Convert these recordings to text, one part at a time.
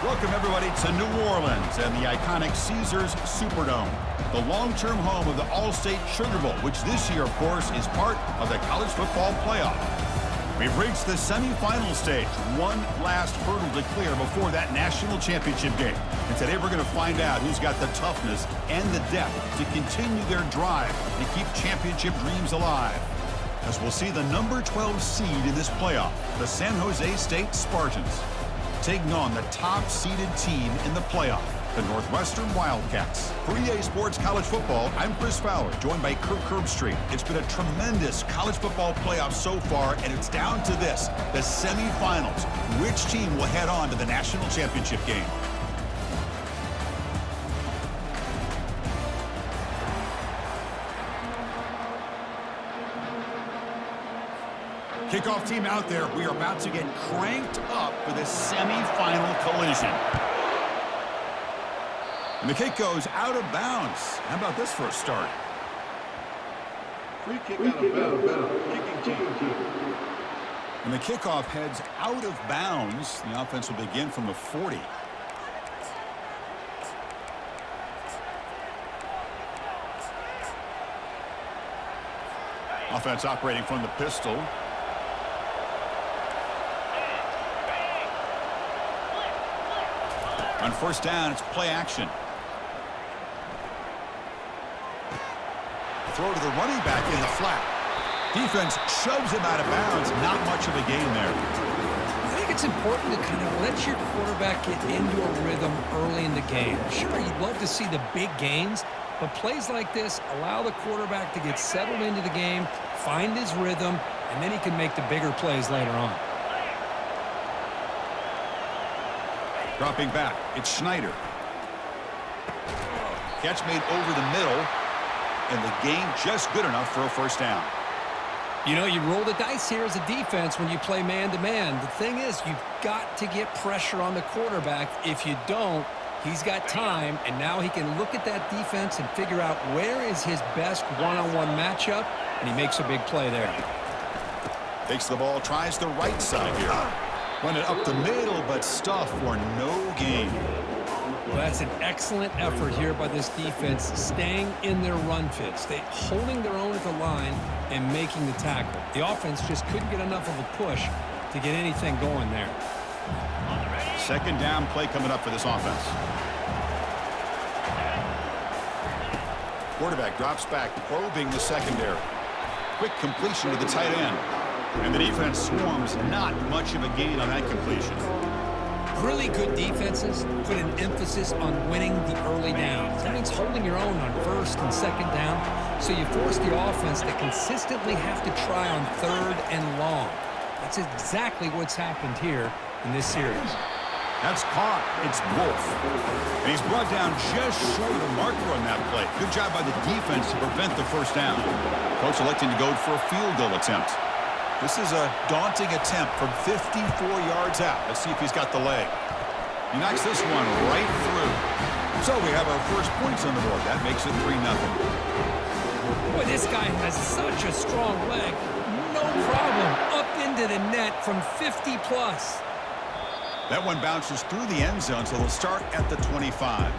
Welcome, everybody, to New Orleans and the iconic Caesars Superdome, the long-term home of the All-State Sugar Bowl, which this year, of course, is part of the college football playoff. We've reached the semifinal stage, one last hurdle to clear before that national championship game. And today we're going to find out who's got the toughness and the depth to continue their drive and keep championship dreams alive. As we'll see the number 12 seed in this playoff, the San Jose State Spartans, taking on the top-seeded team in the playoff, the Northwestern Wildcats. For EA Sports College Football, I'm Chris Fowler, joined by Kirk Herbstreit. It's been a tremendous college football playoff so far, and it's down to this, the semifinals. Which team will head on to the national championship game? Kickoff team out there. We are about to get cranked up for this semifinal collision. And the kick goes out of bounds. How about this for a start? Free kick out of bounds. Kicking team. And the kickoff heads out of bounds. The offense will begin from the 40. Offense operating from the pistol. On first down, it's play action. Throw to the running back in the flat. Defense shoves him out of bounds. Not much of a gain there. I think it's important to kind of let your quarterback get into a rhythm early in the game. Sure, you'd love to see the big gains, but plays like this allow the quarterback to get settled into the game, find his rhythm, and then he can make the bigger plays later on. Dropping back, it's Schneider. Catch made over the middle, and the gain just good enough for a first down. You know, you roll the dice here as a defense when you play man-to-man. The thing is, you've got to get pressure on the quarterback. If you don't, he's got time, and now he can look at that defense and figure out where is his best one-on-one matchup, and he makes a big play there. Takes the ball, tries the right side here. Run it up the middle, but stuff for no gain. Well, that's an excellent effort here by this defense, staying in their run fits. They holding their own at the line and making the tackle. The offense just couldn't get enough of a push to get anything going there. Second down play coming up for this offense. Quarterback drops back, probing the secondary. Quick completion to the tight end. And the defense swarms, not much of a gain on that completion. Really good defenses put an emphasis on winning the early downs. That means holding your own on first and second down, so you force the offense to consistently have to try on third and long. That's exactly what's happened here in this series. That's caught. It's Wolf. And he's brought down just short of the marker on that play. Good job by the defense to prevent the first down. Coach electing to go for a field goal attempt. This is a daunting attempt from 54 yards out. Let's see if he's got the leg. He knocks this one right through. So we have our first points on the board. That makes it 3-0. Boy, this guy has such a strong leg. No problem. Up into the net from 50-plus. That one bounces through the end zone, so they'll start at the 25.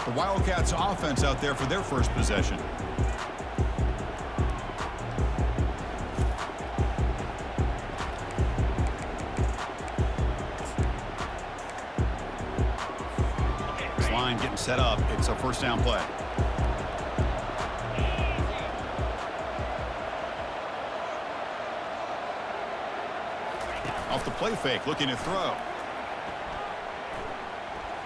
The Wildcats offense out there for their first possession. Getting set up. It's a first down play. Off the play fake, looking to throw.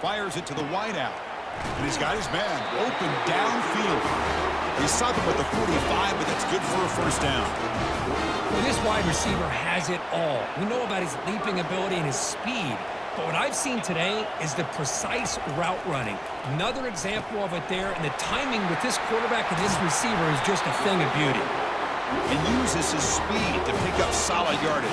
Fires it to the wideout. And he's got his man open downfield. He stopped him at the 45, but that's good for a first down. Well, this wide receiver has it all. We know about his leaping ability and his speed. But what I've seen today is the precise route running. Another example of it there, and the timing with this quarterback and this receiver is just a thing of beauty. And uses his speed to pick up solid yardage.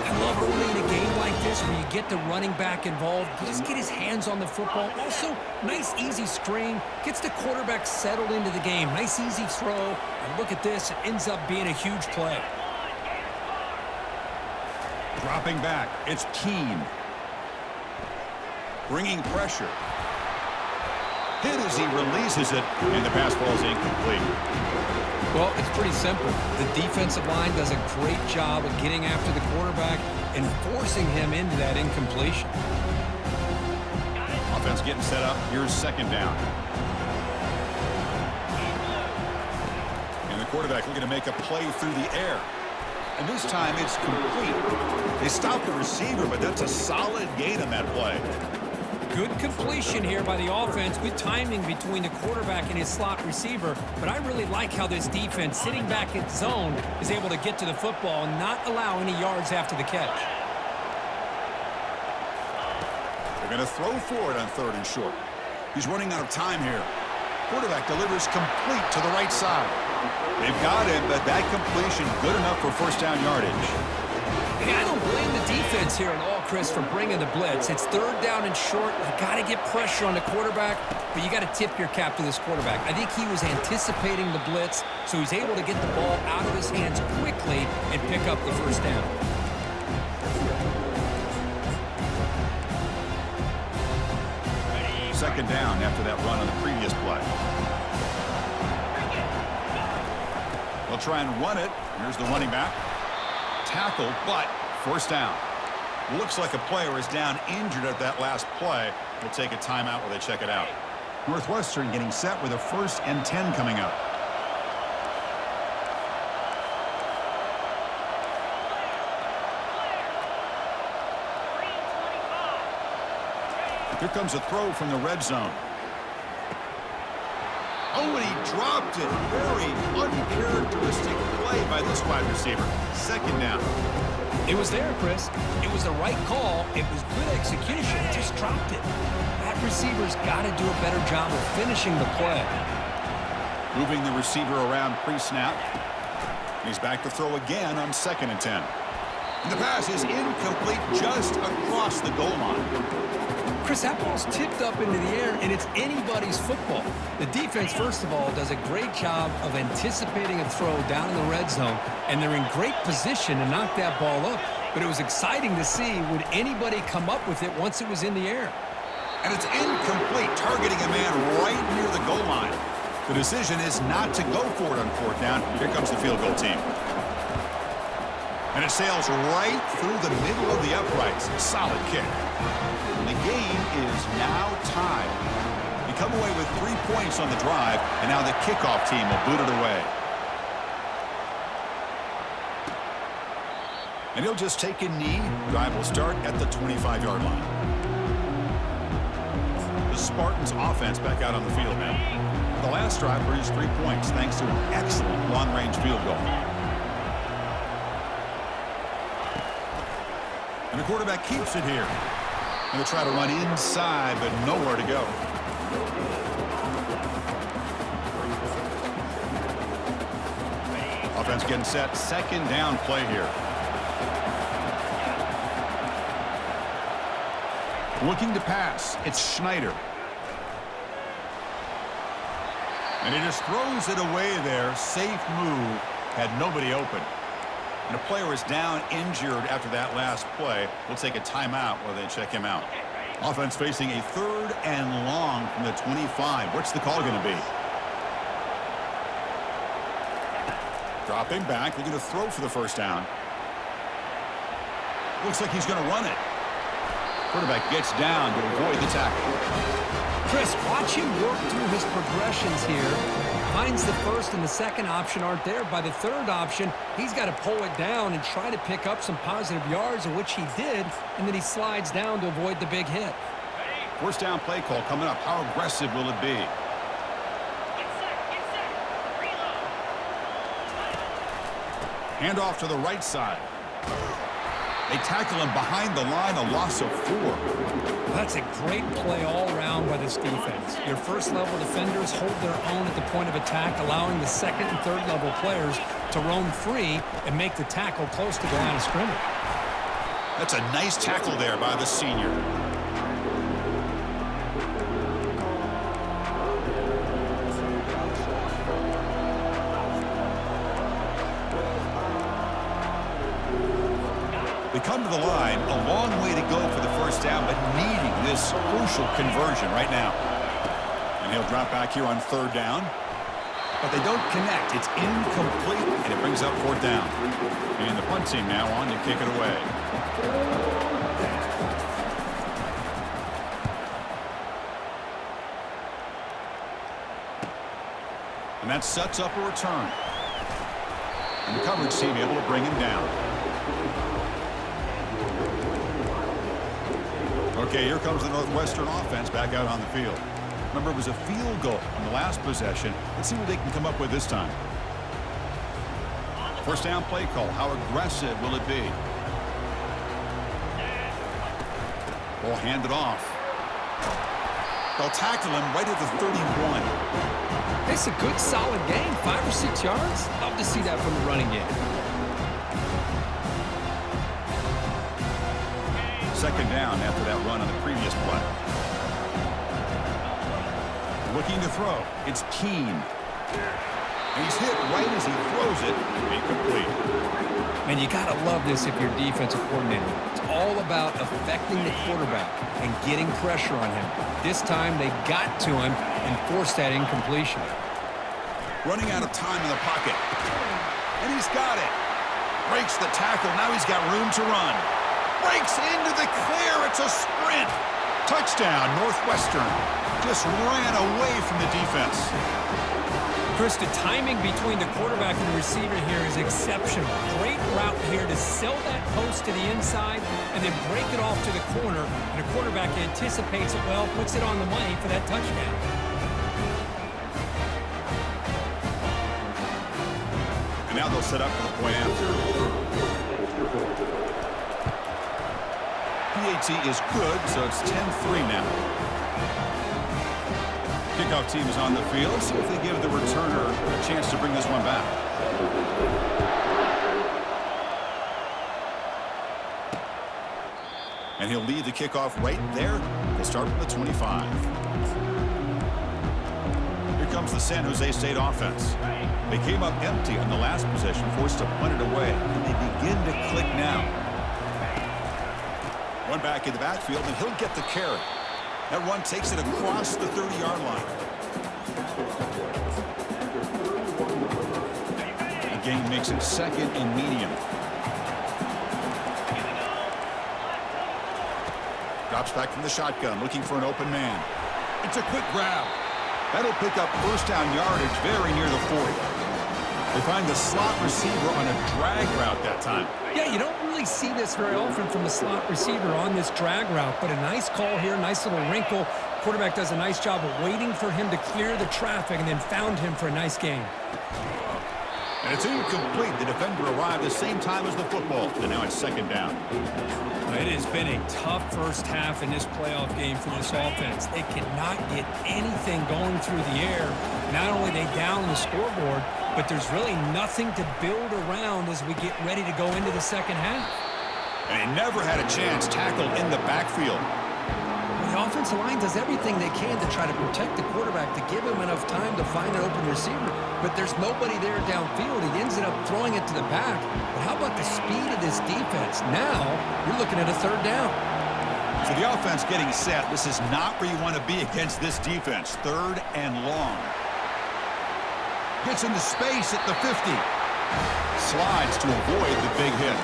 I love early in a game like this where you get the running back involved. You just get his hands on the football. Also, nice easy screen. Gets the quarterback settled into the game. Nice easy throw. And look at this. It ends up being a huge play. Dropping back. It's Keene. bringing pressure. Hit as he releases it, and the pass ball is incomplete. Well, it's pretty simple. The defensive line does a great job of getting after the quarterback and forcing him into that incompletion. Offense getting set up. Here's second down. And the quarterback looking to make a play through the air. And this time it's complete. They stopped the receiver, but that's a solid gain on that play. Good completion here by the offense. Good timing between the quarterback and his slot receiver. But I really like how this defense, sitting back in zone, is able to get to the football and not allow any yards after the catch. They're going to throw for it on 3rd and short. He's running out of time here. Quarterback delivers complete to the right side. They've got him, but that completion good enough for first down yardage. Hey, I don't blame the defense here at all, Chris, for bringing the blitz. It's 3rd down and short. You got to get pressure on the quarterback, but you got to tip your cap to this quarterback. I think he was anticipating the blitz, so he's able to get the ball out of his hands quickly and pick up the first down. Second down after that run on the previous play. They'll try and run it. Here's the running back. Tackled, but first down. Looks like a player is down injured at that last play. We'll take a timeout while they check it out. Northwestern getting set with a 1st and 10 coming up. Here comes a throw from the red zone. Oh, and he dropped it. Very uncharacteristic play by this wide receiver. Second down. It was there, Chris. It was the right call. It was good execution. He just dropped it. That receiver's got to do a better job of finishing the play. Moving the receiver around pre-snap. He's back to throw again on 2nd and 10. And the pass is incomplete just across the goal line. Chris, that ball's tipped up into the air, and it's anybody's football. The defense, first of all, does a great job of anticipating a throw down in the red zone, and they're in great position to knock that ball up. But it was exciting to see, would anybody come up with it once it was in the air? And it's incomplete, targeting a man right near the goal line. The decision is not to go for it on 4th down. Here comes the field goal team. And it sails right through the middle of the uprights. Solid kick. And the game is now tied. They come away with 3 points on the drive, and now the kickoff team will boot it away. And he'll just take a knee. Drive will start at the 25-yard line. The Spartans offense back out on the field now. The last drive produced 3 points thanks to an excellent long-range field goal. And the quarterback keeps it here. And they'll try to run inside, but nowhere to go. Offense getting set. 2nd down play here. Looking to pass. It's Schneider. And he just throws it away there. Safe move. Had nobody open. And a player is down injured after that last play. We'll take a timeout while they check him out. Offense facing a 3rd and long from the 25. What's the call going to be? Dropping back. They're going to throw for the first down. Looks like he's going to run it. Quarterback gets down to avoid the tackle. Chris, watch him work through his progressions here. Finds the 1st and the 2nd option aren't there. By the 3rd option, he's got to pull it down and try to pick up some positive yards, of which he did, and then he slides down to avoid the big hit. First down play call coming up. How aggressive will it be? Hand off to the right side. They tackle him behind the line, a loss of 4. That's a great play all around by this defense. Your first-level defenders hold their own at the point of attack, allowing the 2nd and 3rd level players to roam free and make the tackle close to the line of scrimmage. That's a nice tackle there by the senior. They come to the line, a long way to go for the first down, but needing this crucial conversion right now. And he'll drop back here on third down. But they don't connect. It's incomplete, and it brings up fourth down. And the punt team now on to kick it away. And that sets up a return. And the coverage team able to bring him down. Okay, here comes the Northwestern offense back out on the field. Remember, it was a field goal on the last possession. Let's see what they can come up with this time. First down play call. How aggressive will it be? Ball handed off. They'll tackle him right at the 31. It's a good, solid game. 5 or 6 yards. Love to see that from the running game. Second down after that run on the previous play. Looking to throw. It's Keene. And he's hit right as he throws it. Incomplete. Man, you got to love this if you're defensive coordinator. It's all about affecting the quarterback and getting pressure on him. This time they got to him and forced that incompletion. Running out of time in the pocket. And he's got it. Breaks the tackle. Now he's got room to run. Breaks into the clear. It's a sprint. Touchdown, Northwestern. Just ran away from the defense. Chris, the timing between the quarterback and the receiver here is exceptional. Great route here to sell that post to the inside and then break it off to the corner. And the quarterback anticipates it well, puts it on the money for that touchdown. And now they'll set up for the point after. PAT is good, so it's 10-3 now. Kickoff team is on the field. See if they give the returner a chance to bring this one back. And he'll lead the kickoff right there. They'll start from the 25. Here comes the San Jose State offense. They came up empty on the last possession, forced to punt it away. And they begin to click now. One back in the backfield, and he'll get the carry. That run takes it across the 30-yard line. The gain makes it second and medium. Drops back from the shotgun, looking for an open man. It's a quick grab. That'll pick up first down yardage very near the 40. They find the slot receiver on a drag route that time. Yeah, you don't really see this very often from a slot receiver on this drag route, but a nice call here, nice little wrinkle. Quarterback does a nice job of waiting for him to clear the traffic and then found him for a nice gain. And it's incomplete. The defender arrived the same time as the football, and now it's second down. It has been a tough first half in this playoff game for this offense. They cannot get anything going through the air. Not only are they down the scoreboard, but there's really nothing to build around as we get ready to go into the second half. And he never had a chance tackled in the backfield. The offensive line does everything they can to try to protect the quarterback, to give him enough time to find an open receiver. But there's nobody there downfield. He ends up throwing it to the back. But how about the speed of this defense? Now you're looking at a third down. So the offense getting set. This is not where you want to be against this defense. Third and long. Gets into space at the 50. Slides to avoid the big hit.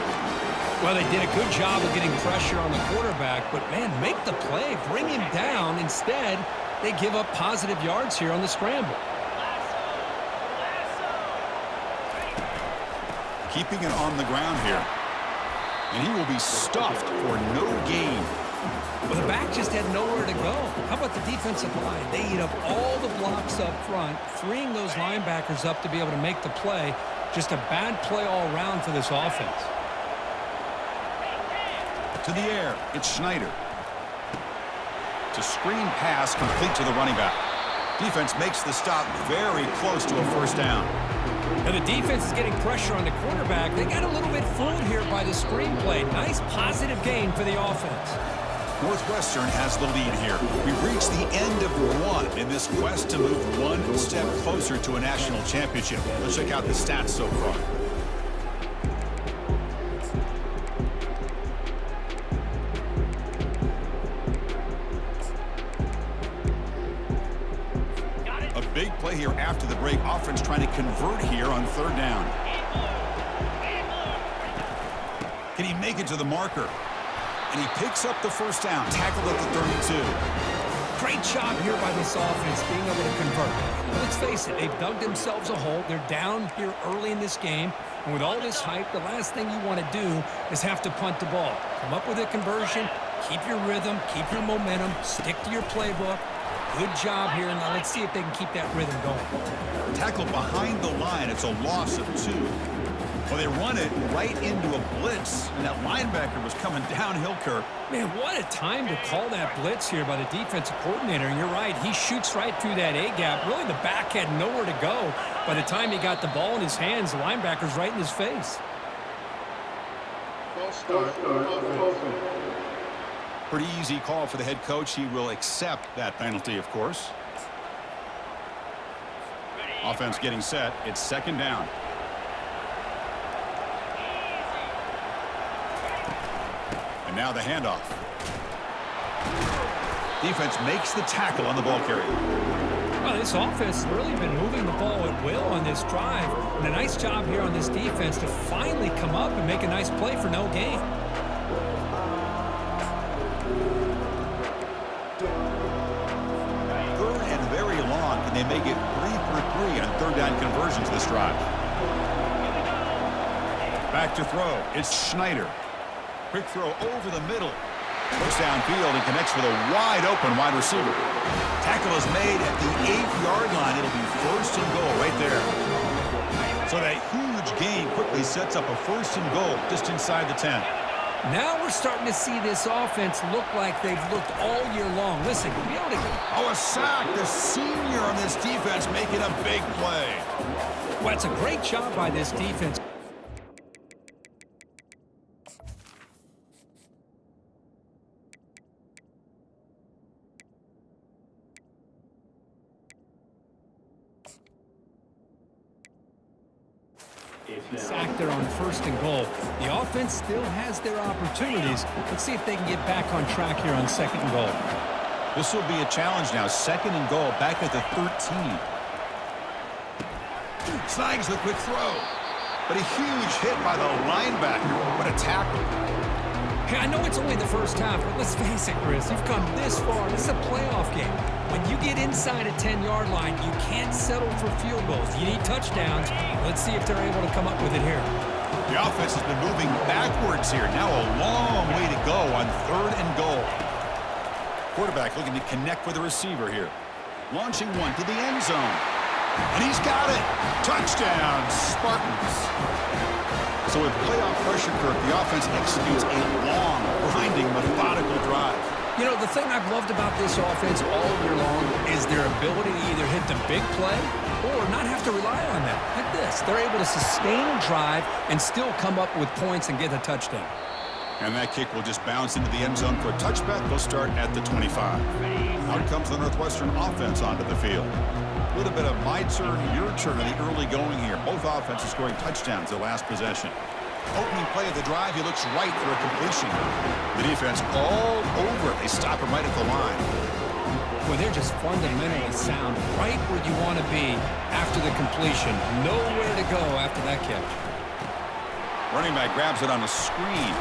Well, they did a good job of getting pressure on the quarterback, but, man, make the play, bring him down. Instead, they give up positive yards here on the scramble. Keeping it on the ground here. And he will be stuffed for no gain. Well, the back just had nowhere to go. How about the defensive line? They eat up all the blocks up front, freeing those linebackers up to be able to make the play. Just a bad play all around for this offense. To the air, it's Schneider. To screen pass complete to the running back. Defense makes the stop very close to a first down. And the defense is getting pressure on the quarterback. They got a little bit fooled here by the screen play. Nice positive gain for the offense. Northwestern has the lead here. We've reached the end of one in this quest to move one step closer to a national championship. Let's check out the stats so far. play here after the break. Offense trying to convert here on third down. Can he make it to the marker? And he picks up the first down, tackled at the 32. Great job here by this offense being able to convert. Let's face it, they've dug themselves a hole. They're down here early in this game. And with all this hype, the last thing you want to do is have to punt the ball. Come up with a conversion, keep your rhythm, keep your momentum, stick to your playbook. Good job here. Now let's see if they can keep that rhythm going. Tackled behind the line. It's a loss of 2. Well, they run it right into a blitz, and that linebacker was coming downhill, Kirk. Man, what a time to call that blitz here by the defensive coordinator. And you're right, he shoots right through that A-gap. Really, the back had nowhere to go. By the time he got the ball in his hands, the linebacker's right in his face. False start. Pretty easy call for the head coach. He will accept that penalty, of course. Offense getting set. It's second down. And now the handoff. Defense makes the tackle on the ball carrier. Well, this offense has really been moving the ball at will on this drive. And a nice job here on this defense to finally come up and make a nice play for no gain. Third and very long, and they make it 3 for 3 on third down conversions this drive. Back to throw. It's Schneider. Quick throw over the middle. Looks downfield and connects with a wide-open wide receiver. Tackle is made at the 8-yard line. It'll be first and goal right there. So that huge gain quickly sets up a first and goal just inside the 10. Now we're starting to see this offense look like they've looked all year long. Listen, be able to... Oh, a sack. The senior on this defense making a big play. Well, it's a great job by this defense. Sacked there on first and goal. The offense still has their opportunities. Let's see if they can get back on track here on second and goal. This will be a challenge now. Second and goal, back at the 13. Snags the quick throw. But a huge hit by the linebacker. What a tackle. Hey, I know it's only the first half, but let's face it, Chris. You've come this far. This is a playoff game. When you get inside a 10-yard line, you can't settle for field goals. You need touchdowns. Let's see if they're able to come up with it here. The offense has been moving backwards here. Now a long way to go on third and goal. Quarterback looking to connect with the receiver here. Launching one to the end zone. And he's got it. Touchdown, Spartans. So with playoff pressure, Kirk, the offense executes a long, grinding, methodical drive. You know, the thing I've loved about this offense all year long is their ability to either hit the big play or not have to rely on that. Like this. They're able to sustain a drive and still come up with points and get a touchdown. And that kick will just bounce into the end zone for a touchback. They'll start at the 25. Out comes the Northwestern offense onto the field. A little bit of my turn, your turn in the early going here. Both offenses scoring touchdowns their last possession. Opening play of the drive, he looks right for a completion. The defense all over it. They stop him right at the line. Well, they're just fundamentally sound, right where you want to be after the completion. Nowhere to go after that catch. Running back grabs it on a screen.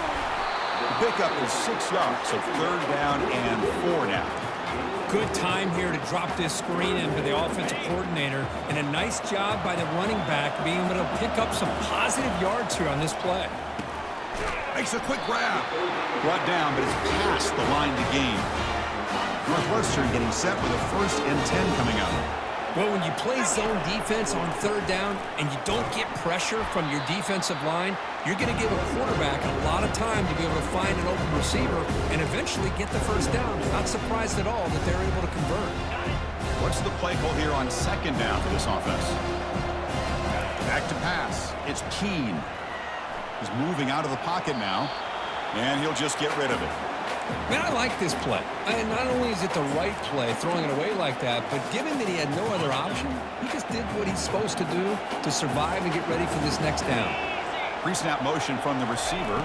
The pickup is 6 yards, so third down and 4 now. Good time here to drop this screen in for the offensive coordinator, and a nice job by the running back being able to pick up some positive yards here on this play. Makes a quick grab. Brought down, but it's past the line to gain. Northwestern getting set with a 1st and 10 coming up. Well, when you play zone defense on third down and you don't get pressure from your defensive line, you're going to give a quarterback a lot of time to be able to find an open receiver and eventually get the first down. Not surprised at all that they're able to convert. What's the play call here on second down for this offense? Back to pass. It's Keene. He's moving out of the pocket now, and he'll just get rid of it. Man, I like this play. And not only is it the right play, throwing it away like that, but given that he had no other option, he just did what he's supposed to do to survive and get ready for this next down. Pre-snap motion from the receiver.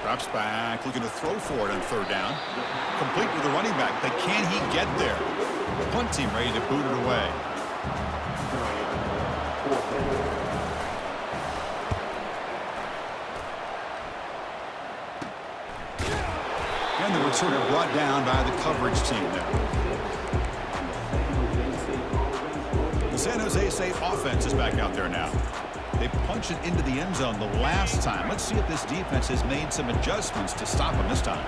Drops back, looking to throw for it on third down. Complete with the running back, but can he get there? The punt team ready to boot it away. sort of brought down by the coverage team there. The San Jose State offense is back out there now. They punched it into the end zone the last time. Let's see if this defense has made some adjustments to stop them this time.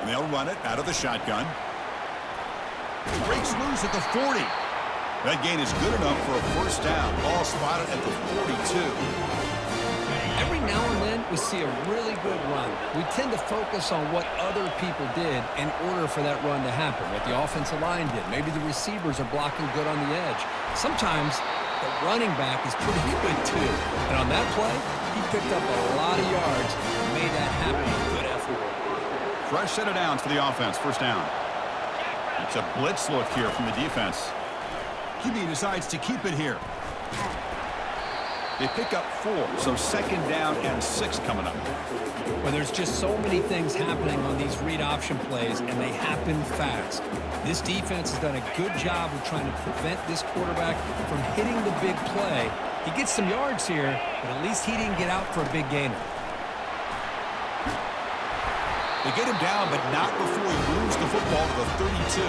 And they'll run it out of the shotgun. Breaks loose at the 40. That gain is good enough for a first down. Ball spotted at the 42. Every now and then we see a really good run. We tend to focus on what other people did in order for that run to happen. What the offensive line did. Maybe the receivers are blocking good on the edge. Sometimes the running back is pretty good too. And on that play, he picked up a lot of yards and made that happen with good effort. Fresh set of downs for the offense. First down. It's a blitz look here from the defense. QB decides to keep it here. They pick up 4, so second down and 6 coming up. Well, there's just so many things happening on these read option plays, and they happen fast. This defense has done a good job of trying to prevent this quarterback from hitting the big play. He gets some yards here, but at least he didn't get out for a big gainer. They get him down, but not before he moves the football to the 32.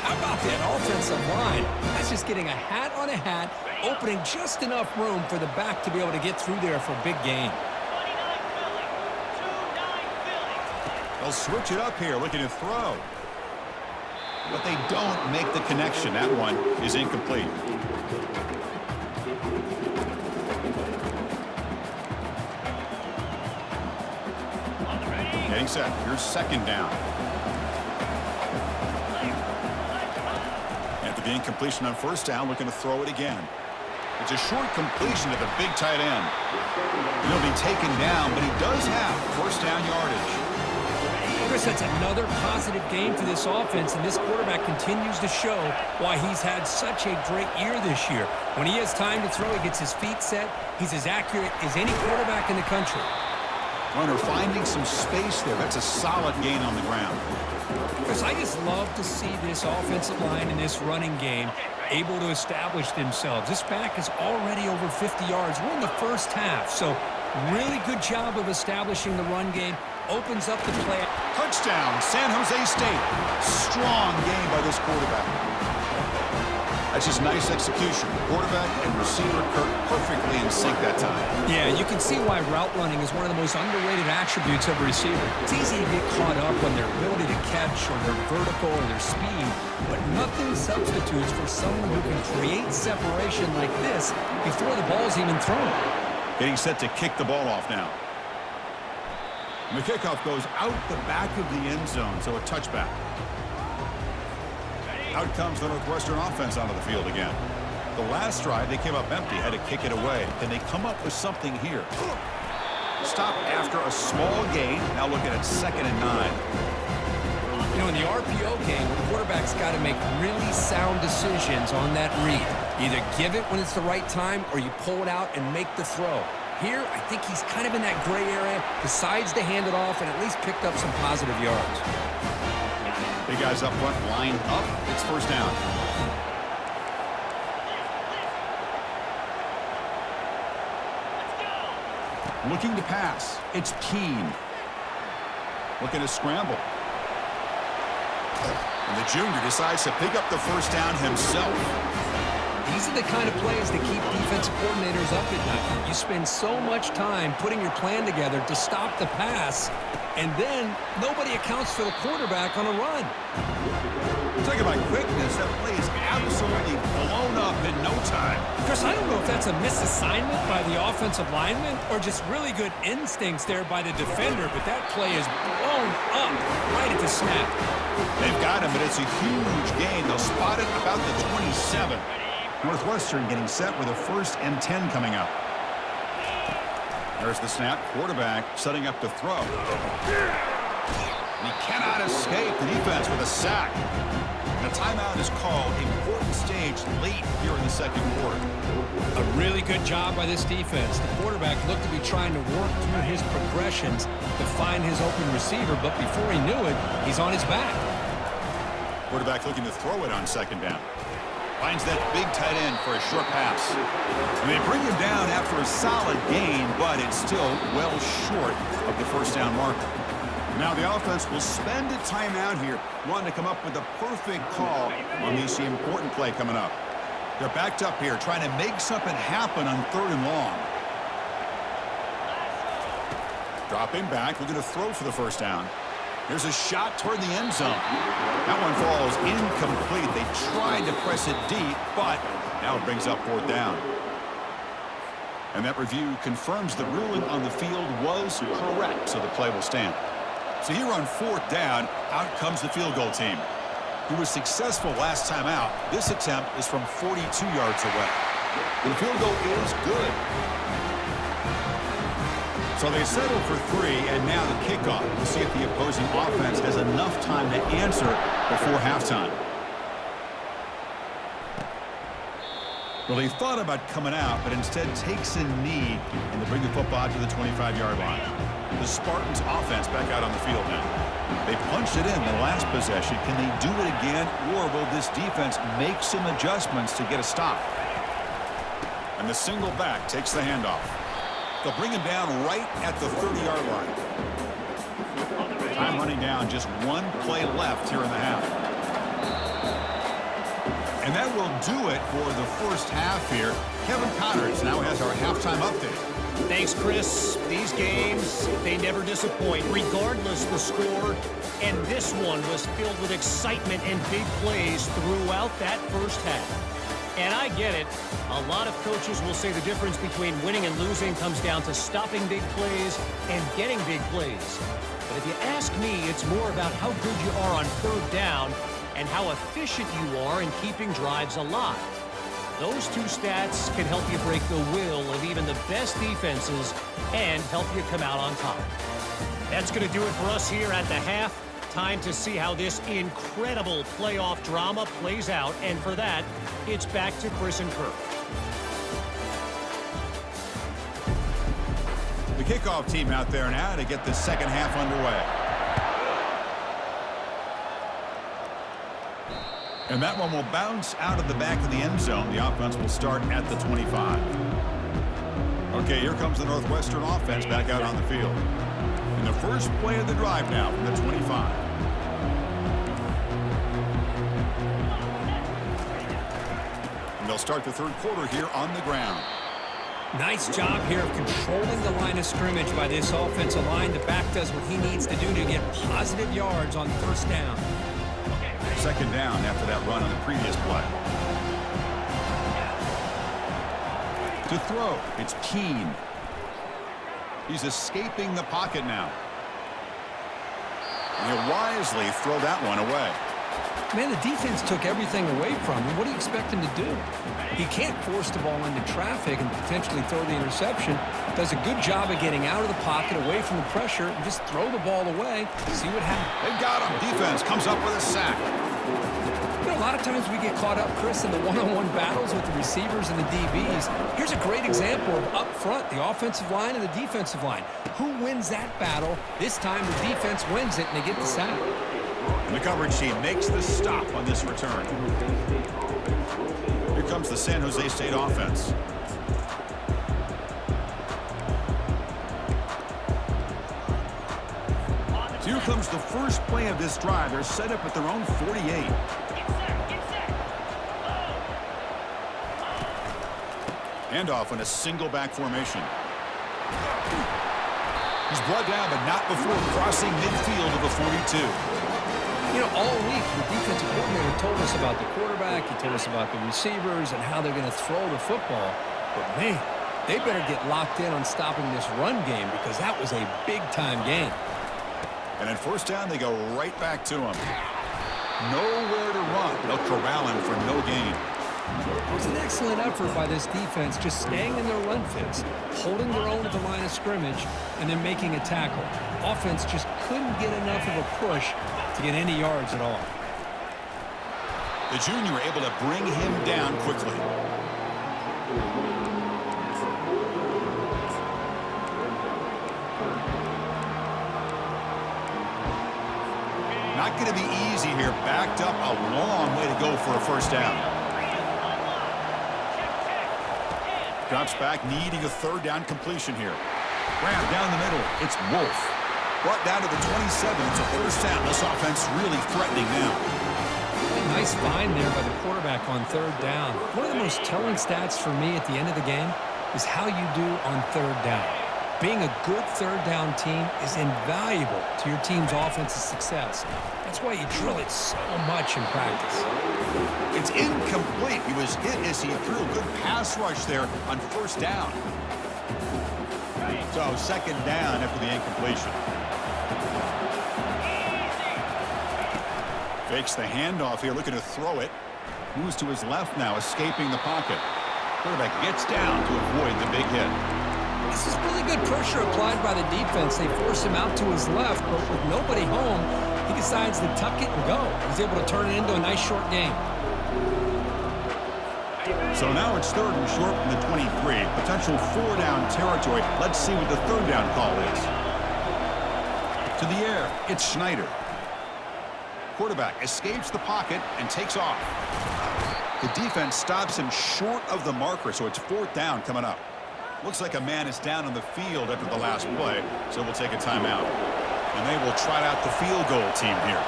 How about that offensive line? That's just getting a hat on a hat, opening just enough room for the back to be able to get through there for a big gain. They'll switch it up here, looking to throw. But they don't make the connection. That one is incomplete. Getting set. Here's second down. After the incompletion on first down, looking to throw it again. It's a short completion to the big tight end. He'll be taken down, but he does have first down yardage. Chris, that's another positive game for this offense, and this quarterback continues to show why he's had such a great year this year. When he has time to throw, he gets his feet set. He's as accurate as any quarterback in the country. Runner finding some space there. That's a solid gain on the ground. Chris, I just love to see this offensive line in this running game able to establish themselves. This back is already over 50 yards. We're in the first half, so really good job of establishing the run game. Opens up the play. Touchdown, San Jose State. Strong game by this quarterback. That's just nice execution. Quarterback and receiver perfectly in sync that time. Yeah, you can see why route running is one of the most underrated attributes of a receiver. It's easy to get caught up on their ability to catch or their vertical or their speed, but nothing substitutes for someone who can create separation like this before the ball's even thrown. Getting set to kick the ball off now. And the kickoff goes out the back of the end zone, so a touchback. Out comes the Northwestern offense onto the field again. The last drive, they came up empty, had to kick it away. Can they come up with something here? Stop after a small gain. Now looking at 2nd and 9. You know, in the RPO game, the quarterback's got to make really sound decisions on that read. Either give it when it's the right time or you pull it out and make the throw. Here, I think he's kind of in that gray area, decides to hand it off and at least picked up some positive yards. Big guys up front, line up. It's first down. Looking to pass. It's Keene. Looking to scramble. And the junior decides to pick up the first down himself. These are the kind of plays that keep defensive coordinators up at night. You spend so much time putting your plan together to stop the pass, and then nobody accounts for the quarterback on a run. Talking about quickness, that play is absolutely blown up in no time. Chris, I don't know if that's a misassignment by the offensive lineman or just really good instincts there by the defender, but that play is blown up right at the snap. They've got him, but it's a huge gain. They'll spot it about the 27. Northwestern getting set with a 1st and 10 coming up. There's the snap. Quarterback setting up to throw. And he cannot escape the defense with a sack. And a timeout is called. Important stage late here in the second quarter. A really good job by this defense. The quarterback looked to be trying to work through his progressions to find his open receiver, but before he knew it, he's on his back. Quarterback looking to throw it on 2nd down. Finds that big tight end for a short pass. And they bring him down after a solid gain, but it's still well short of the first down marker. Now the offense will spend a timeout here, wanting to come up with a perfect call on this important play coming up. They're backed up here, trying to make something happen on 3rd and long. Dropping back, looking to throw for the first down. Here's a shot toward the end zone. That one falls incomplete. They tried to press it deep, but now it brings up 4th down. And that review confirms the ruling on the field was correct, so the play will stand. So here on 4th down, out comes the field goal team. He was successful last time out. This attempt is from 42 yards away. The field goal is good. So they settle for 3, and now the kickoff. We'll see if the opposing offense has enough time to answer before halftime. Well, he thought about coming out, but instead takes a knee and to bring the football to the 25-yard line. The Spartans offense back out on the field now. They punched it in the last possession. Can they do it again, or will this defense make some adjustments to get a stop? And the single back takes the handoff. They'll bring him down right at the 30-yard line. Time running down, just one play left here in the half. And that will do it for the first half here. Kevin Connors now has our halftime update. Thanks, Chris. These games, they never disappoint, regardless the score. And this one was filled with excitement and big plays throughout that first half. And I get it. A lot of coaches will say the difference between winning and losing comes down to stopping big plays and getting big plays. But if you ask me, it's more about how good you are on 3rd down and how efficient you are in keeping drives alive. Those two stats can help you break the will of even the best defenses and help you come out on top. That's going to do it for us here at the half. Time to see how this incredible playoff drama plays out. And for that, it's back to Chris and Kirk. The kickoff team out there now to get the second half underway. And that one will bounce out of the back of the end zone. The offense will start at the 25. Okay, here comes the Northwestern offense back out on the field. And the first play of the drive now from the 25. And they'll start the 3rd quarter here on the ground. Nice job here of controlling the line of scrimmage by this offensive line. The back does what he needs to do to get positive yards on 1st down. 2nd down after that run on the previous play. To throw, it's Keene. He's escaping the pocket now. And he'll wisely throw that one away. Man, the defense took everything away from him. What do you expect him to do? He can't force the ball into traffic and potentially throw the interception. Does a good job of getting out of the pocket, away from the pressure, and just throw the ball away. See what happens. They've got him. Defense comes up with a sack. You know, a lot of times we get caught up, Chris, in the one-on-one battles with the receivers and the DBs. Here's a great example of up front, the offensive line and the defensive line. Who wins that battle? This time the defense wins it, and they get the sack. And the coverage team makes the stop on this return. Here comes the San Jose State offense. So here comes the first play of this drive. They're set up at their own 48. Handoff in a single back formation. He's brought down, but not before crossing midfield of the 42. You know, all week, the defensive coordinator told us about the quarterback. He told us about the receivers and how they're going to throw the football. But, man, they better get locked in on stopping this run game because that was a big-time game. And at 1st down, they go right back to him. Nowhere to run. They'll corral him for no gain. It was an excellent effort by this defense, just staying in their run fits, holding their own at the line of scrimmage, and then making a tackle. Offense just couldn't get enough of a push to get any yards at all. The junior able to bring him down quickly. Not going to be easy here. Backed up, a long way to go for a 1st down. drops back, needing a third down completion here. Grab down the middle. It's Wolf. Brought down to the 27. It's a first down. This offense really threatening now. Nice find there by the quarterback on third down. One of the most telling stats for me at the end of the game is how you do on third down. Being a good third down team is invaluable to your team's offensive success. That's why you drill it so much in practice. It's incomplete. He was hit as he threw a good pass rush there on first down. So second down after the incompletion. Fakes the handoff here, looking to throw it. Moves to his left now, escaping the pocket. Quarterback gets down to avoid the big hit. This is really good pressure applied by the defense. They force him out to his left, but with nobody home, he decides to tuck it and go. He's able to turn it into a nice short game. So now it's third and short from the 23. Potential four-down territory. Let's see what the third down call is. To the air, it's Schneider. Quarterback escapes the pocket and takes off. The defense stops him short of the marker, so it's fourth down coming up. Looks like a man is down on the field after the last play, so we'll take a timeout. And they will try out the field goal team here.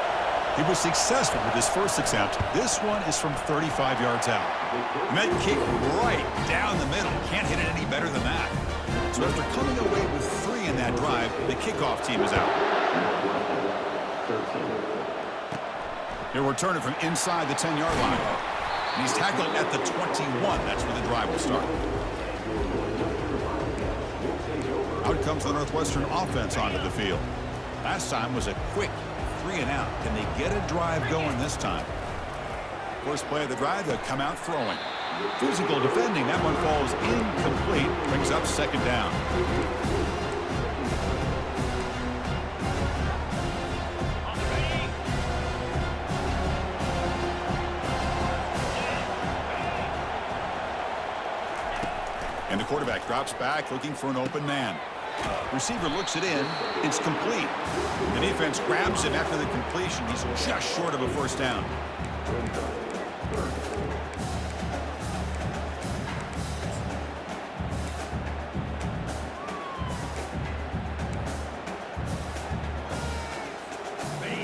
He was successful with his first attempt. This one is from 35 yards out. Met kick right down the middle. Can't hit it any better than that. So after coming away with 3 in that drive, the kickoff team is out. He'll return it from inside the 10-yard line. And he's tackled at the 21. That's where the drive will start. Out comes the Northwestern offense onto the field. Last time was a quick 3-and-out. Can they get a drive going this time? First play of the drive, they'll come out throwing. Physical defending. That one falls incomplete. Brings up second down. And the quarterback drops back looking for an open man. Receiver looks it in. It's complete. The defense grabs him after the completion. He's just short of a first down.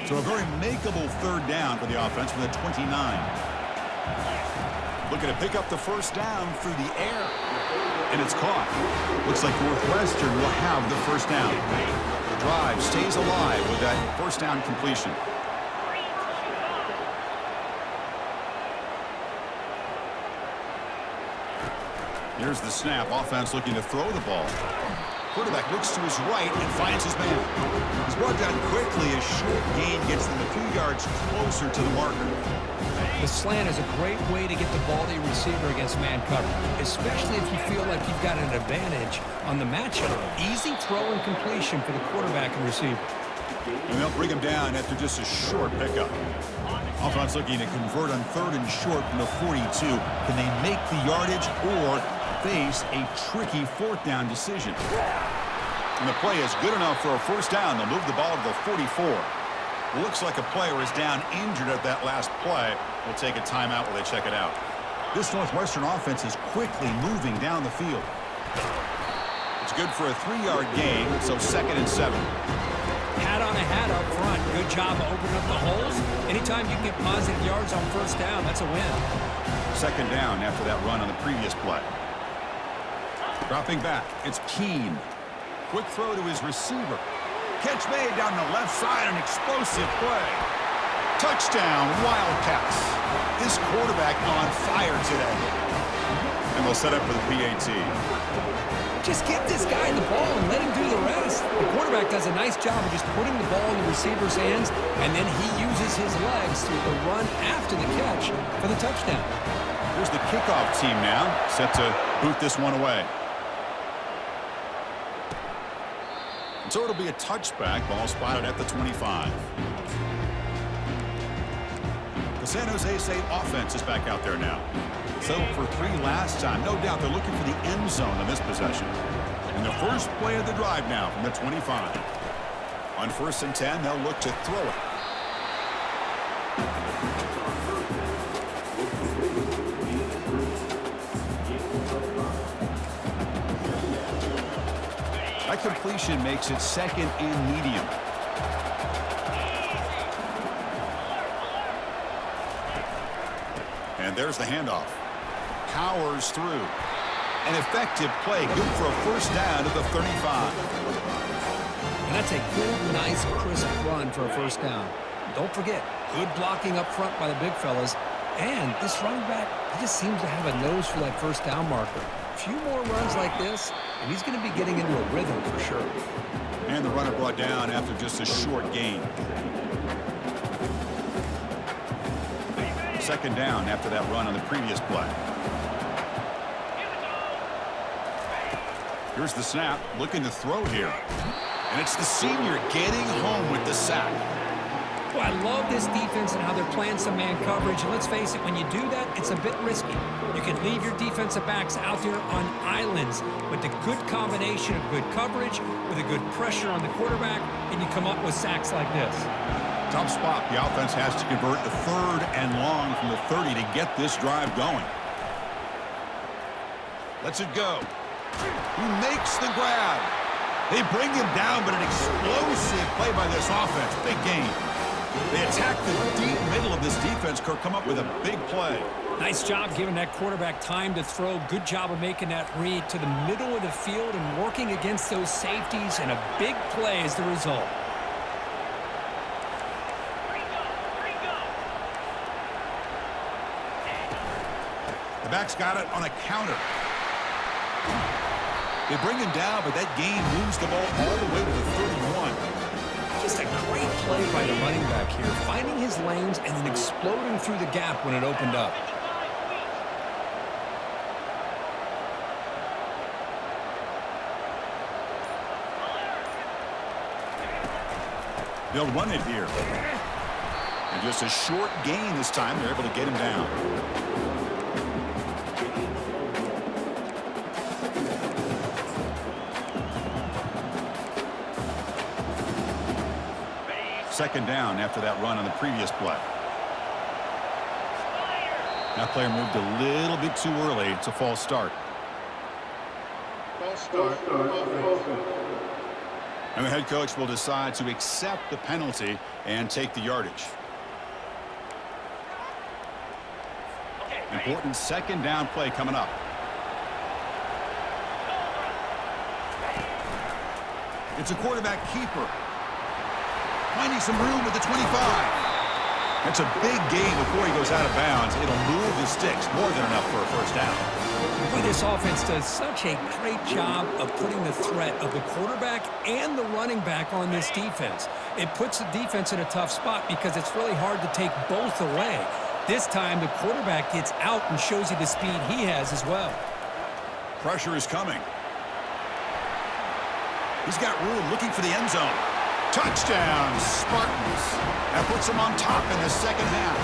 So a very makeable third down for the offense from the 29. Looking to pick up the first down through the air. And it's caught. Looks like Northwestern will have the first down. The drive stays alive with that first down completion. Here's the snap. Offense looking to throw the ball. Quarterback looks to his right and finds his man. He's brought down quickly. A short gain gets them a few yards closer to the marker. The slant is a great way to get the ball to your receiver against man coverage, especially if you feel like you've got an advantage on the matchup. Easy throw and completion for the quarterback and receiver. And they'll bring him down after just a short pickup. Offense looking to convert on third and short from the 42. Can they make the yardage or face a tricky fourth down decision? And the play is good enough for a first down. They'll move the ball to the 44. Looks like a player is down injured at that last play. We'll take a timeout while they check it out. This Northwestern offense is quickly moving down the field. It's good for a 3-yard gain, so 2nd and 7. Hat on a hat up front. Good job of opening up the holes. Anytime you can get positive yards on first down, that's a win. Second down after that run on the previous play. Dropping back, it's Keene. Quick throw to his receiver. Catch made down the left side, an explosive play. Touchdown, Wildcats. This quarterback on fire today. And they'll set up for the PAT. Just get this guy the ball and let him do the rest. The quarterback does a nice job of just putting the ball in the receiver's hands, and then he uses his legs to run after the catch for the touchdown. Here's the kickoff team now, set to boot this one away. So it'll be a touchback, ball spotted at the 25. The San Jose State offense is back out there now. Settled for 3 last time. No doubt they're looking for the end zone on this possession. And the first play of the drive now from the 25. On 1st and 10, they'll look to throw it. completion makes it 2nd and medium. And there's the handoff. Powers through. An effective play, good for a first down at the 35. And that's a good, nice, crisp run for a first down. Don't forget, good blocking up front by the big fellas. And this running back, he just seems to have a nose for that first down marker. A few more runs like this, and he's going to be getting into a rhythm for sure. And the runner brought down after just a short gain. 2nd down after that run on the previous play. Here's the snap, looking to throw here. And it's the senior getting home with the sack. Well, I love this defense and how they're playing some man coverage. And let's face it, when you do that, it's a bit risky. You can leave your defensive backs out there on islands. But the good combination of good coverage with a good pressure on the quarterback, and you come up with sacks like this. Tough spot. The offense has to convert a 3rd and long from the 30 to get this drive going. Lets it go. He makes the grab. They bring him down, but an explosive play by this offense. Big gain. They attack the deep middle of this defense. Kirk come up with a big play. Nice job giving that quarterback time to throw. Good job of making that read to the middle of the field and working against those safeties, and a big play is the result. The back's got it on a counter. They bring him down, but that gain moves the ball all the way to the 31. Just a great play by the running back here, finding his lanes and then exploding through the gap when it opened up. They'll run it here. And just a short gain this time. They're able to get him down. Second down after that run on the previous play. That player moved a little bit too early. It's a false start. False start. And the head coach will decide to accept the penalty and take the yardage. Important 2nd down play coming up. It's a quarterback keeper. Finding some room at the 25. That's a big gain before he goes out of bounds. It'll move the sticks, more than enough for a first down. Boy, this offense does such a great job of putting the threat of the quarterback and the running back on this defense. It puts the defense in a tough spot because it's really hard to take both away. This time, the quarterback gets out and shows you the speed he has as well. Pressure is coming. He's got room, looking for the end zone. Touchdown, Spartans. That puts them on top in the 2nd half.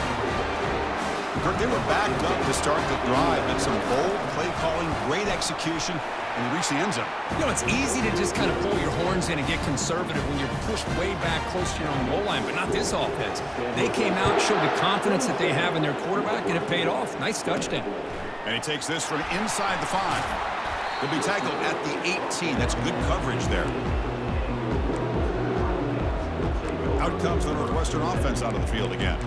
Kirk, they were backed up to start the drive, but some bold play calling, great execution, and they reached the end zone. You know, it's easy to just kind of pull your horns in and get conservative when you're pushed way back close to your own goal line, but not this offense. They came out, showed the confidence that they have in their quarterback, and it paid off. Nice touchdown. And he takes this from inside the 5. He'll be tackled at the 18. That's good coverage there. Out comes the Northwestern offense out of the field again.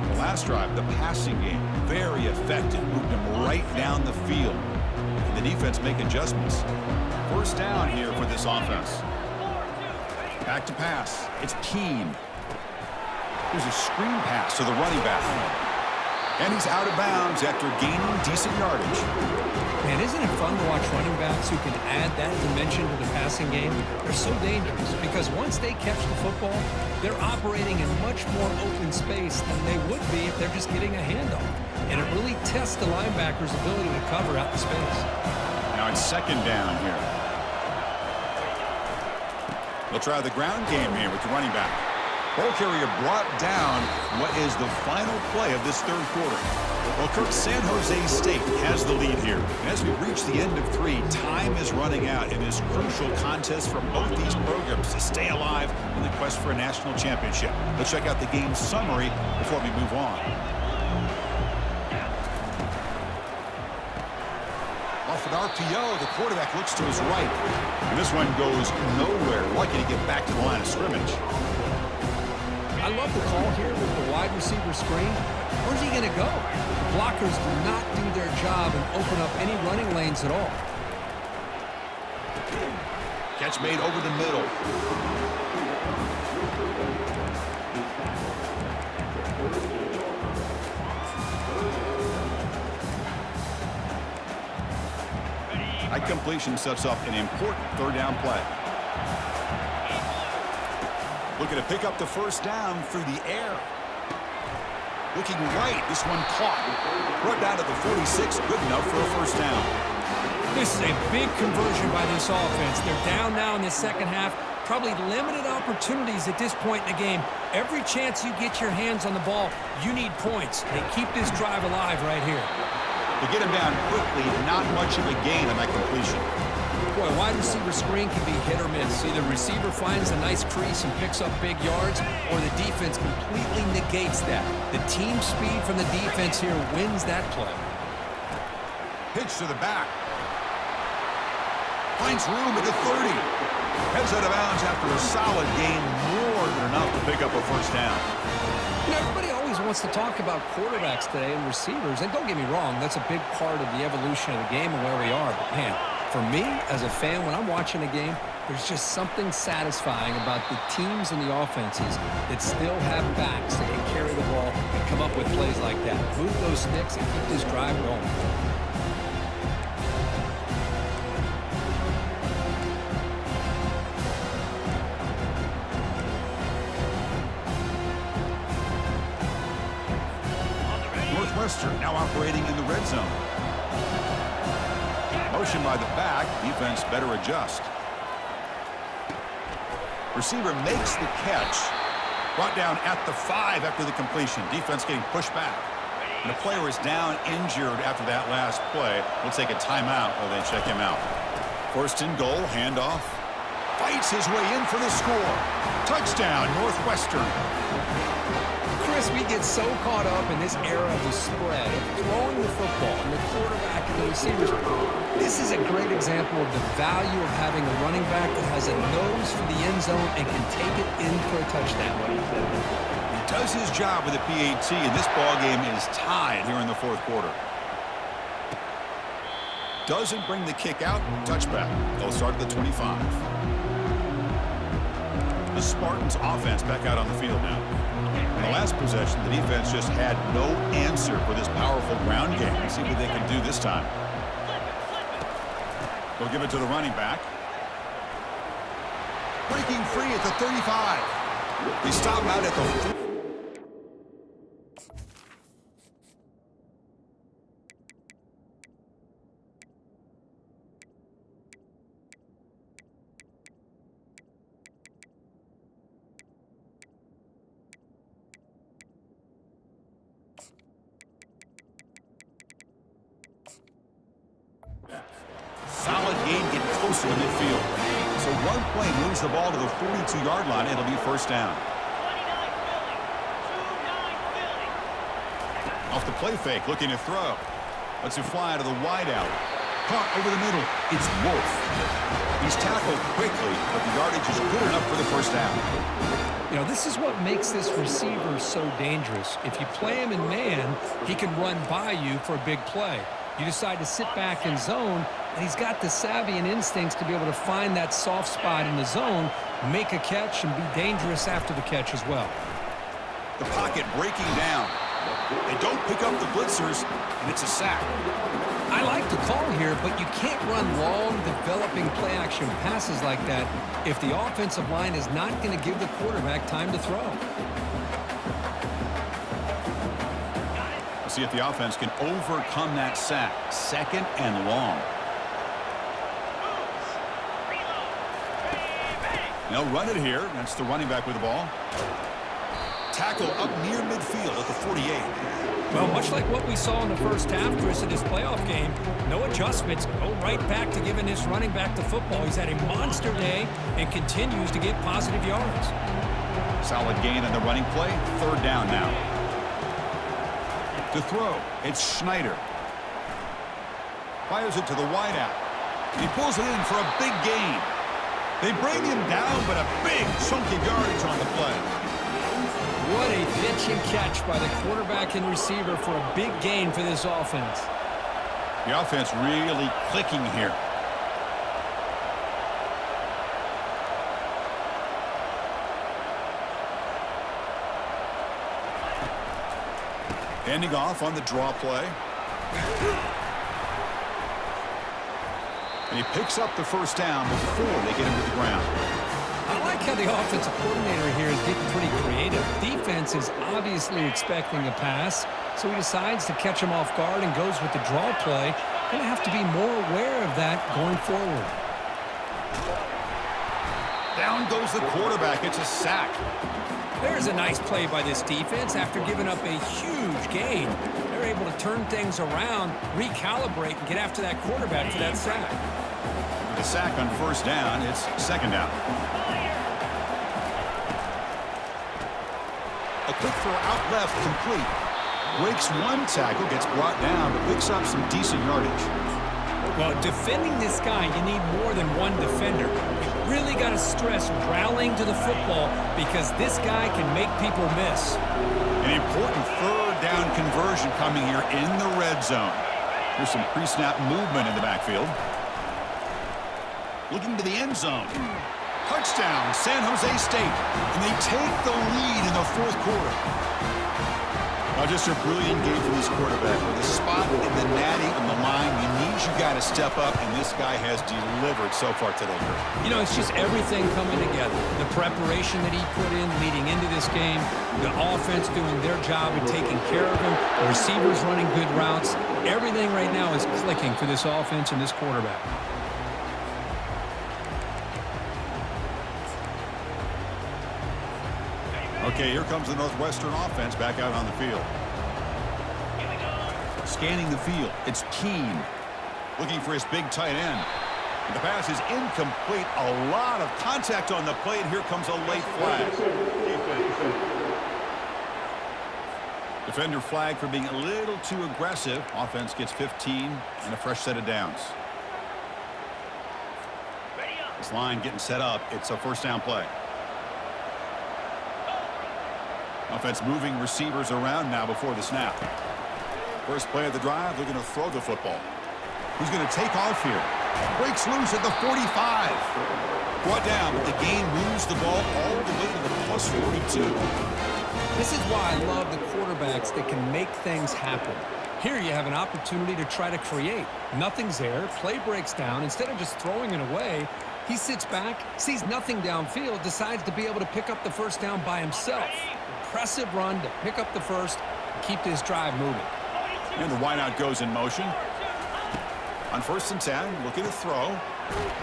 The last drive, the passing game, very effective. Moved him right down the field. And the defense make adjustments. First down here for this offense. Back to pass. It's Keene. Here's a screen pass to the running back. And he's out of bounds after gaining decent yardage. Man, isn't it fun to watch running backs who can add that dimension to the passing game? They're so dangerous because once they catch the football, they're operating in much more open space than they would be if they're just getting a handoff. And it really tests the linebacker's ability to cover out the space. Now it's 2nd down here. They'll try the ground game here with the running back. Ball carrier brought down. What is the final play of this 3rd quarter? Well, Kirk, San Jose State has the lead here. And as we reach the end of 3, time is running out in this crucial contest for both these programs to stay alive in the quest for a national championship. Let's check out the game summary before we move on. Off of RPO. The quarterback looks to his right. And this one goes nowhere. Lucky to get back to the line of scrimmage. I love the call here with the wide receiver screen. Where's he going to go? The blockers do not do their job and open up any running lanes at all. Catch made over the middle. That completion sets up an important third down play. Looking to pick up the first down through the air. Looking right. This one caught. Brought down to the 46. Good enough for a first down. This is a big conversion by this offense. They're down now in the second half. Probably limited opportunities at this point in the game. Every chance you get your hands on the ball, you need points. They keep this drive alive right here. To get him down quickly, not much of a gain on that completion. Boy, wide receiver screen can be hit or miss. Either receiver finds a nice crease and picks up big yards, or the defense completely negates that. The team speed from the defense here wins that play. Pitch to the back. Finds room at the 30. Heads out of bounds after a solid gain, more than enough to pick up a first down. You know, everybody always wants to talk about quarterbacks today and receivers, and don't get me wrong, that's a big part of the evolution of the game and where we are. But, man, for me, as a fan, when I'm watching a game, there's just something satisfying about the teams and the offenses that still have backs that can carry the ball and come up with plays like that. Move those sticks and keep this drive going. Northwestern now operating in the red zone. Motion by the back. Defense better adjust. Receiver makes the catch. Brought down at the 5 after the completion. Defense getting pushed back. And the player is down injured after that last play. We'll take a timeout while they check him out. First and goal, handoff. Fights his way in for the score. Touchdown, Northwestern. Chris, we get so caught up in this era of the spread, of throwing the football, and the quarterback and the receivers. This is a great example of the value of having a running back that has a nose for the end zone and can take it in for a touchdown. He does his job with a PAT, and this ball game is tied here in the fourth quarter. Doesn't bring the kick out. Touchback. They'll start at the 25. The Spartans offense back out on the field now. In the last possession, the defense just had no answer for this powerful ground game. Let's see what they can do this time. They'll give it to the running back. Breaking free at the 35. They stop out at the... Solid gain, getting closer to midfield. So one play moves the ball to the 42-yard line. It'll be first down. Off the play fake, looking to throw. Lets it fly to the wideout. Caught over the middle. It's Wolf. He's tackled quickly, but the yardage is good enough for the first down. You know, this is what makes this receiver so dangerous. If you play him in man, he can run by you for a big play. You decide to sit back in zone, and he's got the savvy and instincts to be able to find that soft spot in the zone, make a catch, and be dangerous after the catch as well. The pocket breaking down. They don't pick up the blitzers, and it's a sack. I like the call here, but you can't run long, developing play-action passes like that if the offensive line is not going to give the quarterback time to throw. See if the offense can overcome that sack. Second and long. They'll run it here. That's the running back with the ball. Tackle up near midfield at the 48. Well, much like what we saw in the first half, Chris, in this playoff game, no adjustments. Go right back to giving this running back the football. He's had a monster day and continues to get positive yards. Solid gain on the running play. Third down now. To throw, it's Schneider. Fires it to the wideout. He pulls it in for a big gain. They bring him down, but a big chunk of yardage on the play. What a pitch and catch by the quarterback and receiver for a big gain for this offense. The offense really clicking here. Handing off on the draw play. And he picks up the first down before they get him to the ground. I like how the offensive coordinator here is getting pretty creative. Defense is obviously expecting a pass, so he decides to catch him off guard and goes with the draw play. Going to have to be more aware of that going forward. Down goes the quarterback. It's a sack. There's a nice play by this defense after giving up a huge gain. They're able to turn things around, recalibrate, and get after that quarterback for that sack. With a sack on first down, it's second down. A quick throw out left, complete. Breaks one tackle, gets brought down, but picks up some decent yardage. Well, defending this guy, you need more than one defender. You really got to stress rallying to the football because this guy can make people miss. An important third down conversion coming here in the red zone. There's some pre-snap movement in the backfield. Looking to the end zone. Touchdown, San Jose State. And they take the lead in the fourth quarter. Now, just a brilliant game for this quarterback. With a spot in the natty on the line, you need your guy to step up, and this guy has delivered so far today. You know, it's just everything coming together. The preparation that he put in leading into this game, the offense doing their job of taking care of him, the receivers running good routes. Everything right now is clicking for this offense and this quarterback. Okay, here comes the Northwestern offense back out on the field. Scanning the field, it's Keene. Looking for his big tight end. The pass is incomplete. A lot of contact on the play, and here comes a late flag. Defender flag for being a little too aggressive. Offense gets 15 and a fresh set of downs. This line getting set up. It's a first down play. Offense moving receivers around now before the snap. First play of the drive, they're going to throw the football. Who's going to take off here? Breaks loose at the 45. Brought down, but the gain moves the ball all the way to the plus 42. This is why I love the quarterbacks that can make things happen. Here you have an opportunity to try to create. Nothing's there. Play breaks down. Instead of just throwing it away, he sits back, sees nothing downfield, decides to be able to pick up the first down by himself. Impressive run to pick up the first, keep this drive moving. And the wideout goes in motion. On 1st and 10, looking to throw.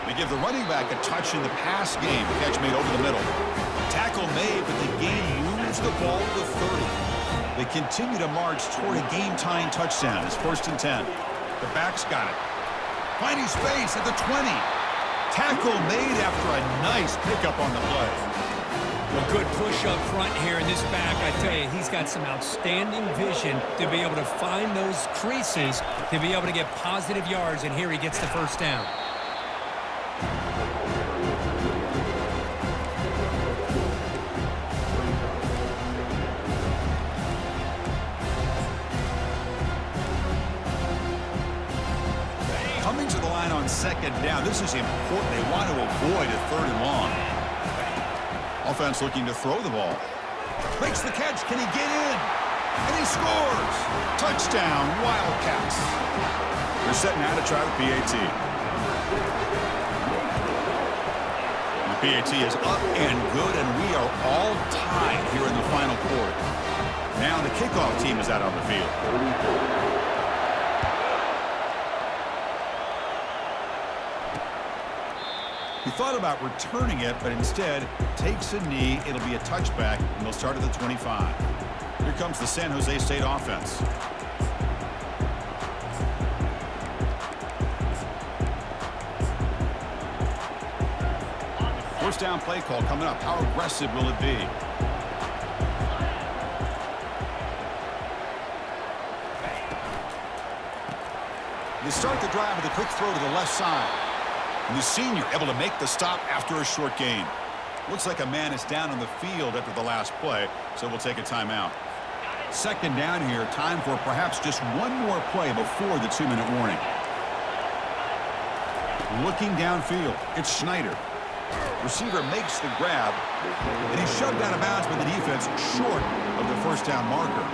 They give the running back a touch in the pass game. Catch made over the middle. Tackle made, but the game moves the ball to the 30. They continue to march toward a game-tying touchdown. It's 1st and 10. The back's got it. Finding space at the 20. Tackle made after a nice pickup on the play. A good push up front here in this back. I tell you, he's got some outstanding vision to be able to find those creases, to be able to get positive yards, and here he gets the first down. Coming to the line on second down. This is important. They want to avoid a third and long. Offense looking to throw the ball. Makes the catch. Can he get in? And he scores. Touchdown, Wildcats. They're setting out to try the PAT. The PAT is up and good, and we are all tied here in the final quarter. Now the kickoff team is out on the field. He thought about returning it, but instead takes a knee. It'll be a touchback, and they'll start at the 25. Here comes the San Jose State offense. First down play call coming up. How aggressive will it be? They start the drive with a quick throw to the left side. And the senior able to make the stop after a short gain. Looks like a man is down on the field after the last play, so we'll take a timeout. Second down here, time for perhaps just one more play before the 2-minute warning. Looking downfield, it's Schneider. Receiver makes the grab, and he's shoved out of bounds by the defense short of the first down marker.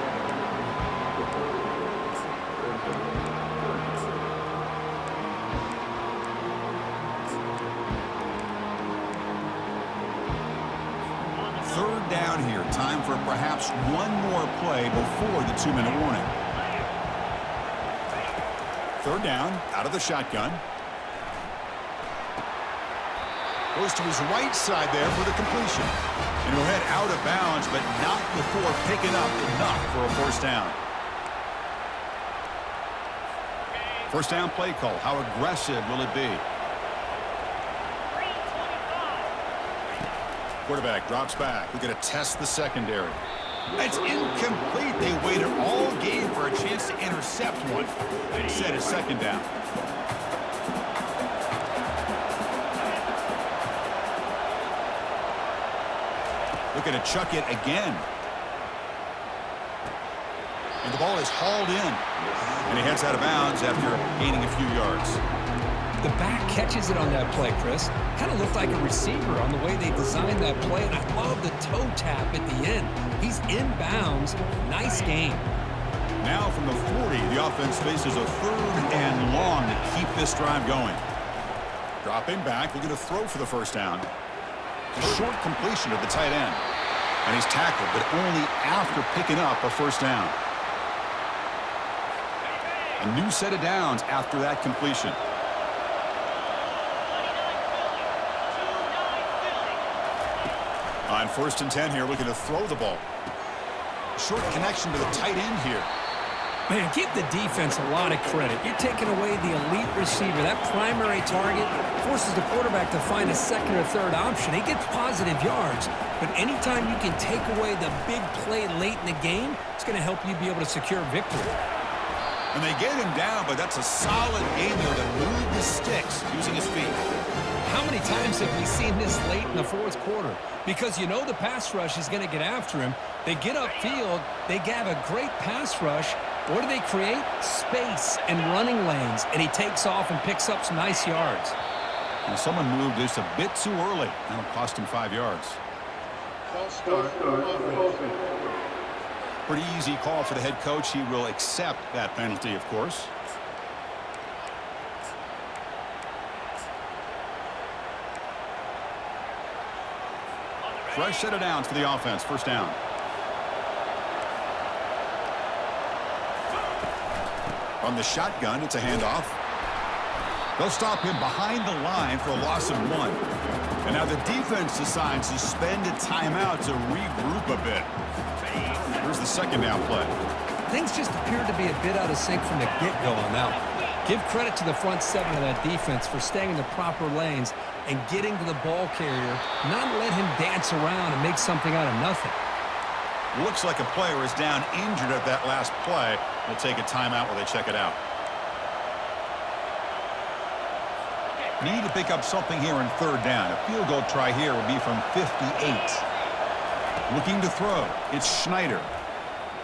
Third down here, time for perhaps one more play before the 2-minute warning. Third down, out of the shotgun. Goes to his right side there for the completion. And he'll head out of bounds, but not before picking up enough for a first down. First down play call. How aggressive will it be? Quarterback drops back. We're going to test the secondary. It's incomplete. They waited all game for a chance to intercept one. Instead, a second down. Looking to chuck it again. And the ball is hauled in. And he heads out of bounds after gaining a few yards. The back catches it on that play, Chris. Kind of looked like a receiver on the way they designed that play, and I love the toe tap at the end. He's in bounds. Nice game. Now from the 40, the offense faces a third and long to keep this drive going. Dropping back, looking to throw for the first down. A short completion to the tight end. And he's tackled, but only after picking up a first down. A new set of downs after that completion. On 1st and 10 here, looking to throw the ball. Short connection to the tight end here. Man, give the defense a lot of credit. You're taking away the elite receiver. That primary target forces the quarterback to find a second or third option. He gets positive yards, but anytime you can take away the big play late in the game, it's going to help you be able to secure victory. And they get him down, but that's a solid game there to move the sticks using his feet. How many times have we seen this late in the fourth quarter? Because you know the pass rush is going to get after him. They get upfield. They have a great pass rush. What do they create? Space and running lanes. And he takes off and picks up some nice yards. And someone moved just a bit too early. That'll cost him 5 yards. False start. Offense. Pretty easy call for the head coach. He will accept that penalty, of course. Fresh set of downs for the offense. First down. From the shotgun, it's a handoff. They'll stop him behind the line for a loss of 1. And now the defense decides to spend a timeout to regroup a bit. Here's the second down play. Things just appeared to be a bit out of sync from the get-go on that one. Give credit to the front seven of that defense for staying in the proper lanes and getting to the ball carrier, not let him dance around and make something out of nothing. Looks like a player is down injured at that last play. We'll take a timeout while they check it out. Need to pick up something here in third down. A field goal try here would be from 58. Looking to throw. It's Schneider.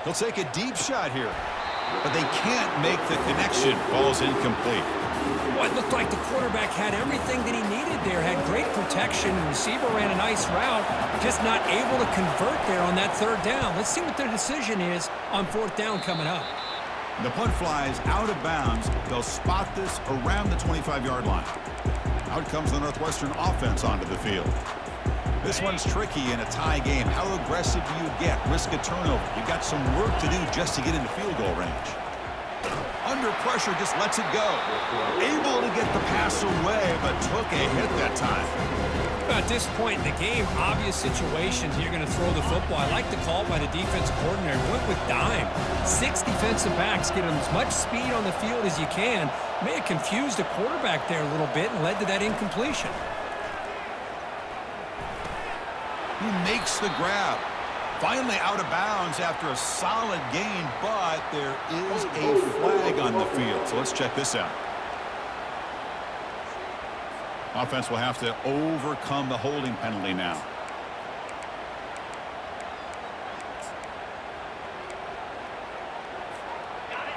He'll take a deep shot here, but they can't make the connection. Ball's incomplete. Well, it looked like the quarterback had everything that he needed there. Had great protection. The receiver ran a nice route. Just not able to convert there on that third down. Let's see what their decision is on fourth down coming up. The punt flies out of bounds. They'll spot this around the 25-yard line. Out comes the Northwestern offense onto the field. This one's tricky in a tie game. How aggressive do you get? Risk a turnover. You've got some work to do just to get into field goal range. Under pressure, just lets it go. Able to get the pass away, but took a hit that time. At this point in the game, obvious situations, you're going to throw the football. I like the call by the defensive coordinator. Went with dime. 6 defensive backs, get as much speed on the field as you can. May have confused the quarterback there a little bit and led to that incompletion. He makes the grab. Finally out of bounds after a solid gain, but there is a flag on the field. So let's check this out. Offense will have to overcome the holding penalty now.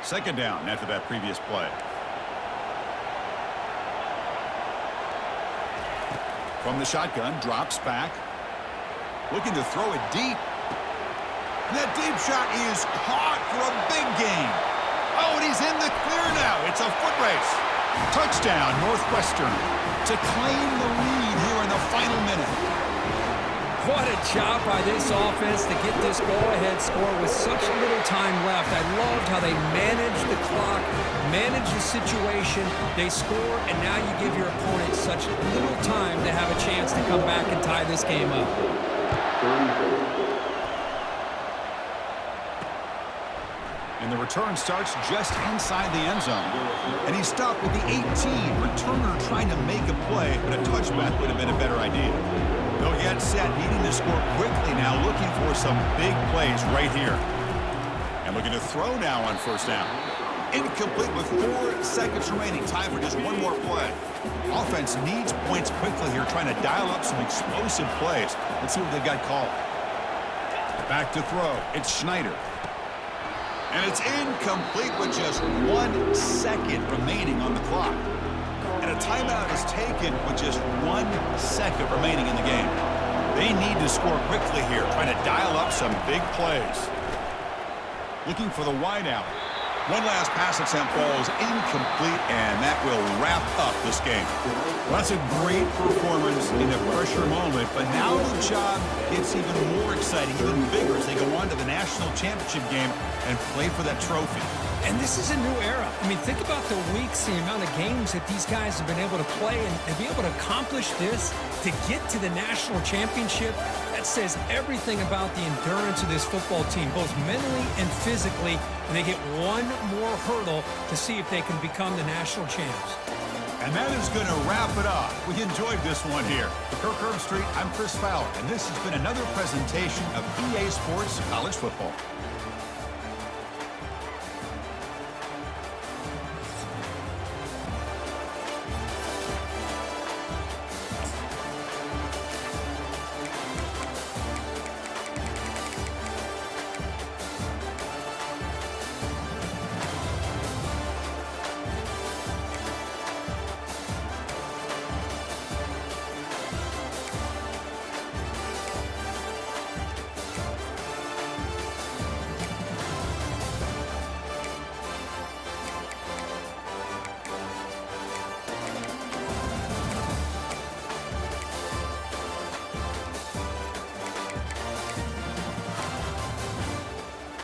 Second down after that previous play. From the shotgun, drops back. Looking to throw it deep. And that deep shot is caught for a big gain. Oh, and he's in the clear now. It's a foot race. Touchdown, Northwestern, to claim the lead here in the final minute. What a job by this offense to get this go-ahead score with such little time left. I loved how they managed the clock, managed the situation. They score, and now you give your opponent such little time to have a chance to come back and tie this game up. And the return starts just inside the end zone. And he's stopped with the 18. Returner trying to make a play, but a touchback would have been a better idea. They'll get set, needing to score quickly now, looking for some big plays right here. And looking to throw now on first down. Incomplete with 4 seconds remaining. Time for just one more play. Offense needs points quickly here, trying to dial up some explosive plays. Let's see what they got called. Back to throw. It's Schneider. And it's incomplete with just 1 second remaining on the clock. And a timeout is taken with just 1 second remaining in the game. They need to score quickly here, trying to dial up some big plays. Looking for the wideout. One last pass attempt falls incomplete, and that will wrap up this game. Well, that's a great performance in a pressure moment, but now the job gets even more exciting, even bigger as they go on to the national championship game and play for that trophy. And this is a new era. I mean, think about the weeks, the amount of games that these guys have been able to play and be able to accomplish this, to get to the national championship. That says everything about the endurance of this football team, both mentally and physically. And they get one more hurdle to see if they can become the national champs. And that is going to wrap it up. We enjoyed this one here. For Kirk Herbstreit, I'm Chris Fowler, and this has been another presentation of EA Sports College Football.